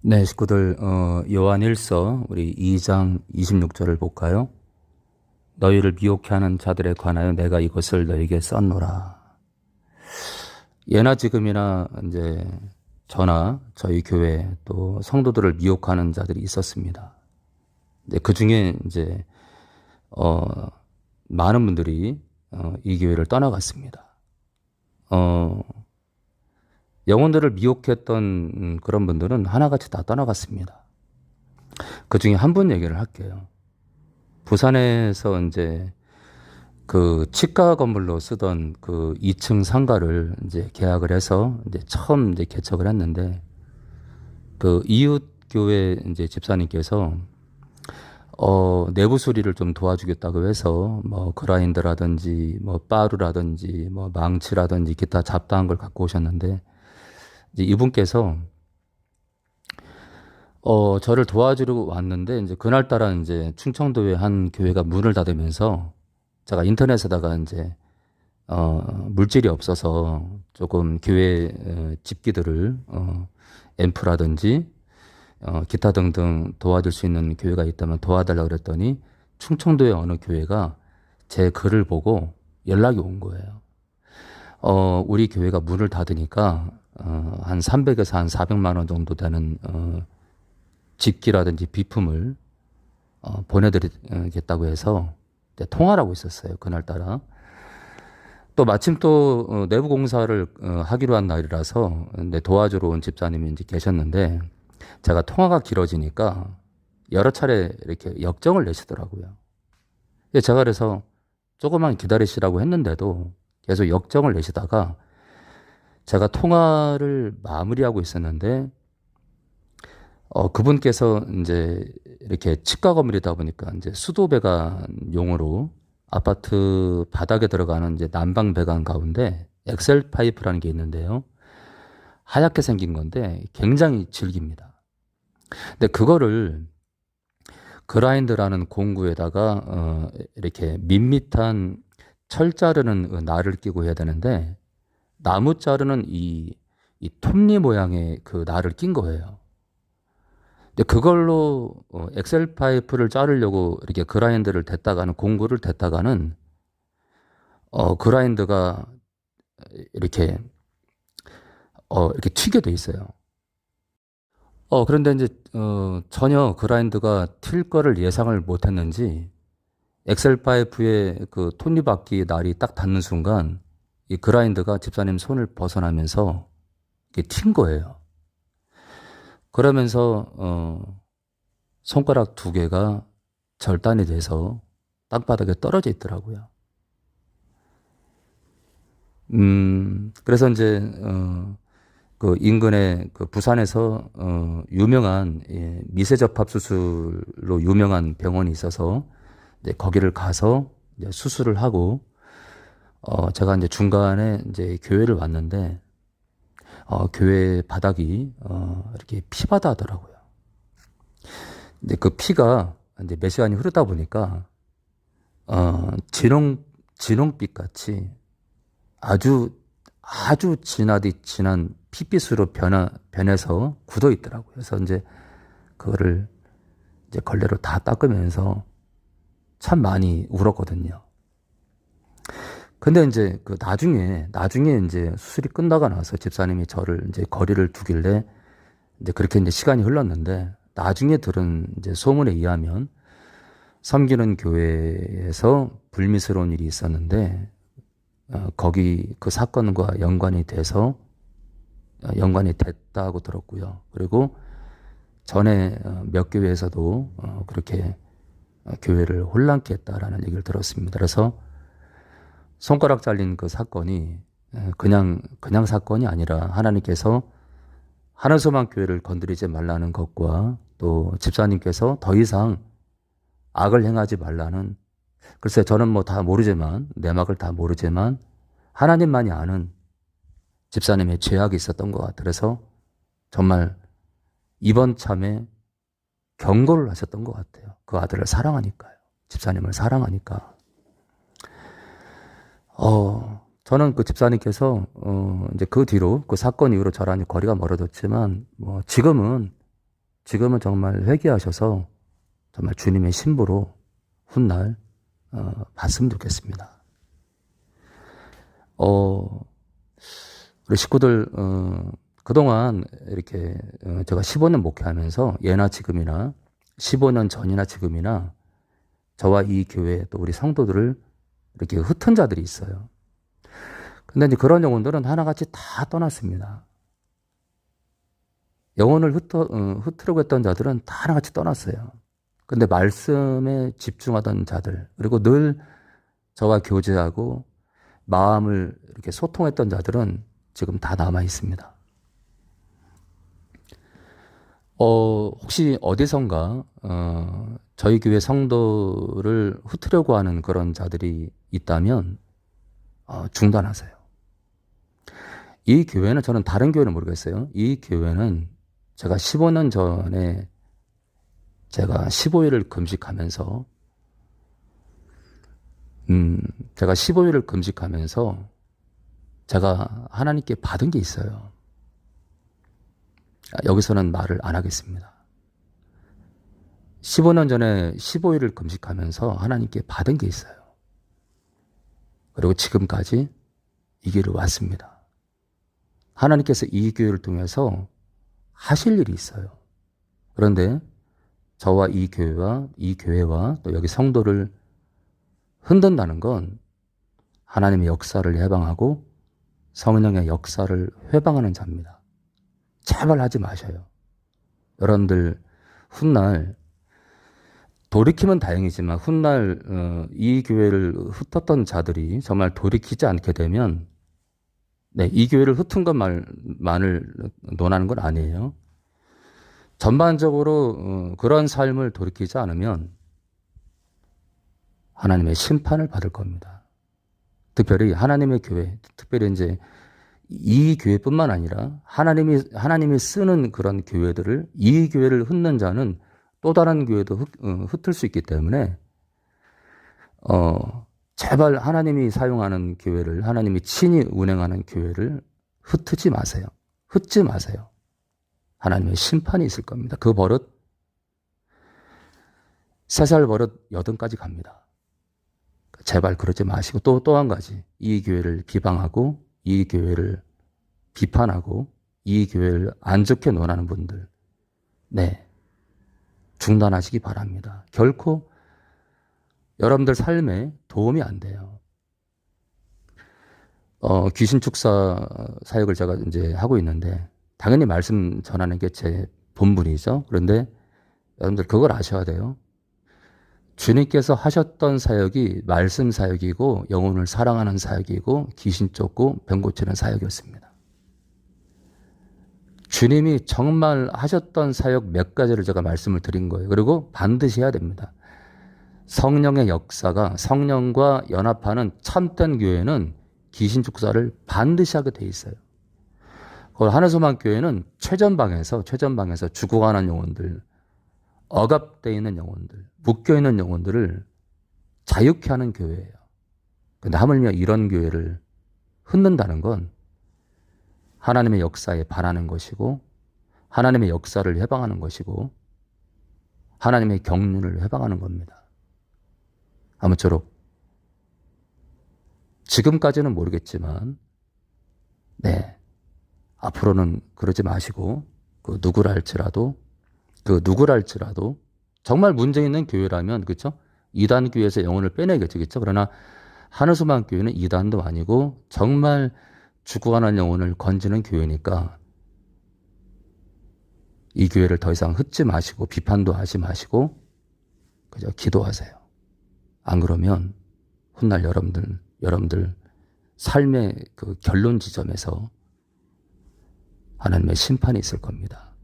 네, 식구들, 요한일서 우리 2장 26절을 볼까요? 너희를 미혹해 하는 자들에 관하여 내가 이것을 너희에게 썼노라. 예나 지금이나 이제 저나 저희 교회 또 성도들을 미혹하는 자들이 있었습니다. 근데 그 중에 이제 많은 분들이 이 교회를 떠나갔습니다. 영혼들을 미혹했던 그런 분들은 하나같이 다 떠나갔습니다. 그 중에 한 분 얘기를 할게요. 부산에서 이제 그 치과 건물로 쓰던 그 2층 상가를 이제 계약을 해서 이제 처음 이제 개척을 했는데 그 이웃 교회 이제 집사님께서 내부 수리를 좀 도와주겠다고 해서 뭐 그라인더라든지 뭐 빠루라든지 뭐 망치라든지 기타 잡다한 걸 갖고 오셨는데 이제 이분께서 저를 도와주러 왔는데, 이제 그날따라 이제 충청도의 한 교회가 문을 닫으면서 제가 인터넷에다가 이제, 물질이 없어서 조금 교회 집기들을, 앰프라든지, 기타 등등 도와줄 수 있는 교회가 있다면 도와달라고 그랬더니 충청도의 어느 교회가 제 글을 보고 연락이 온 거예요. 우리 교회가 문을 닫으니까, 한 300에서 한 400만 원 정도 되는, 집기라든지 비품을 보내드리겠다고 해서 통화를 하고 있었어요. 그날따라. 또 마침 또 내부 공사를 하기로 한 날이라서 도와주러 온 집사님이 이제 계셨는데 제가 통화가 길어지니까 여러 차례 이렇게 역정을 내시더라고요. 제가 그래서 조금만 기다리시라고 했는데도 계속 역정을 내시다가 제가 통화를 마무리하고 있었는데 그분께서 이제 이렇게 치과 건물이다 보니까 이제 수도 배관 용으로 아파트 바닥에 들어가는 이제 난방 배관 가운데 엑셀 파이프라는 게 있는데요. 하얗게 생긴 건데 굉장히 질깁니다. 근데 그거를 그라인드라는 공구에다가 이렇게 밋밋한 철 자르는 날을 끼고 해야 되는데 나무 자르는 이 톱니 모양의 그 날을 낀 거예요. 근데 그걸로 엑셀 파이프를 자르려고 이렇게 그라인더를 댔다가는 공구를 댔다가는 그라인더가 이렇게 이렇게 튀게 돼 있어요. 그런데 이제 전혀 그라인더가 튈 거를 예상을 못 했는지 엑셀 파이프의 그 톱니바퀴 날이 딱 닿는 순간 이 그라인더가 집사님 손을 벗어나면서 이게 튄 거예요. 그러면서 손가락 두 개가 절단이 돼서 땅바닥에 떨어져 있더라고요. 그래서 이제 그 인근에 그 부산에서 유명한 미세 접합 수술로 유명한 병원이 있어서 이제 거기를 가서 이제 수술을 하고 제가 이제 중간에 이제 교회를 왔는데 교회 바닥이 이렇게 피바다 하더라고요. 근데 그 피가 이제 몇 시간이 흐르다 보니까 진홍빛 같이 아주 진하디 진한 핏빛으로 변해서 굳어 있더라고요. 그래서 이제 그거를 이제 걸레로 다 닦으면서 참 많이 울었거든요. 근데 이제 그 나중에 이제 수술이 끝나고 나서 집사님이 저를 이제 거리를 두길래 이제 그렇게 이제 시간이 흘렀는데 나중에 들은 이제 소문에 의하면 섬기는 교회에서 불미스러운 일이 있었는데 거기 그 사건과 연관이 됐다고 들었고요. 그리고 전에 몇 교회에서도 그렇게 교회를 혼란케 했다라는 얘기를 들었습니다. 그래서 손가락 잘린 그 사건이 그냥 사건이 아니라 하나님께서 하늘소망 교회를 건드리지 말라는 것과 또 집사님께서 더 이상 악을 행하지 말라는, 글쎄 저는 뭐 다 모르지만, 내막을 다 모르지만 하나님만이 아는 집사님의 죄악이 있었던 것 같아요. 그래서 정말 이번 참에 경고를 하셨던 것 같아요. 그 아들을 사랑하니까요. 집사님을 사랑하니까. 저는 그 집사님께서 이제 그 뒤로 그 사건 이후로 저랑 거리가 멀어졌지만 뭐 지금은 지금은 정말 회개하셔서 정말 주님의 신부로 훗날 봤으면 좋겠습니다. 우리 식구들 그동안 이렇게 제가 15년 목회하면서 예나 지금이나 15년 전이나 지금이나 저와 이 교회 또 우리 성도들을 이렇게 흩은 자들이 있어요. 근데 이제 그런 영혼들은 하나같이 다 떠났습니다. 영혼을 흩으려고 했던 자들은 다 하나같이 떠났어요. 근데 말씀에 집중하던 자들, 그리고 늘 저와 교제하고 마음을 이렇게 소통했던 자들은 지금 다 남아 있습니다. 혹시 어디선가 저희 교회 성도를 흩으려고 하는 그런 자들이 있다면 중단하세요. 이 교회는, 저는 다른 교회는 모르겠어요. 이 교회는 제가 15년 전에 제가 15일을 금식하면서 제가 하나님께 받은 게 있어요. 여기서는 말을 안 하겠습니다. 15년 전에 15일을 금식하면서 하나님께 받은 게 있어요. 그리고 지금까지 이 길을 왔습니다. 하나님께서 이 교회를 통해서 하실 일이 있어요. 그런데 저와 이 교회와 또 여기 성도를 흔든다는 건 하나님의 역사를 해방하고 성령의 역사를 회방하는 자입니다. 제발 하지 마셔요. 여러분들 훗날 돌이키면 다행이지만 훗날 이 교회를 흩었던 자들이 정말 돌이키지 않게 되면 이 교회를 흩은 것만을 논하는 건 아니에요. 전반적으로 그런 삶을 돌이키지 않으면 하나님의 심판을 받을 겁니다. 특별히 하나님의 교회, 특별히 이제 이 교회뿐만 아니라 하나님이 쓰는 그런 교회들을, 이 교회를 흩는 자는 또 다른 교회도 흩을 수 있기 때문에 제발 하나님이 사용하는 교회를, 하나님이 친히 운행하는 교회를 흩지 마세요. 흩지 마세요. 하나님의 심판이 있을 겁니다. 그 버릇 3살 버릇 80까지 갑니다. 제발 그러지 마시고 또 한 가지, 이 교회를 비방하고 이 교회를 비판하고 이 교회를 안 좋게 논하는 분들, 중단하시기 바랍니다. 결코 여러분들 삶에 도움이 안 돼요. 귀신 축사 사역을 제가 이제 하고 있는데 당연히 말씀 전하는 게 제 본분이죠. 그런데 여러분들 그걸 아셔야 돼요. 주님께서 하셨던 사역이 말씀 사역이고 영혼을 사랑하는 사역이고 귀신 쫓고 병 고치는 사역이었습니다. 주님이 정말 하셨던 사역 몇 가지를 제가 말씀을 드린 거예요. 그리고 반드시 해야 됩니다. 성령의 역사가, 성령과 연합하는 참된 교회는 귀신 축사를 반드시 하게 돼 있어요. 하늘소망 교회는 최전방에서 죽어가는 영혼들, 억압되어 있는 영혼들, 묶여있는 영혼들을 자유케 하는 교회예요. 그런데 하물며 이런 교회를 흩는다는 건 하나님의 역사에 반하는 것이고, 하나님의 역사를 해방하는 것이고, 하나님의 경륜을 해방하는 겁니다. 아무쪼록 지금까지는 모르겠지만 앞으로는 그러지 마시고 그 누구랄지라도 정말 문제 있는 교회라면, 그렇죠? 이단 교회에서 영혼을 빼내겠죠, 그렇죠? 그러나 하늘소망 교회는 이단도 아니고 정말 죽어가는 영혼을 건지는 교회니까 이 교회를 더 이상 흩지 마시고 비판도 하지 마시고 그저 기도하세요. 안 그러면 훗날 여러분들 삶의 그 결론 지점에서 하나님의 심판이 있을 겁니다.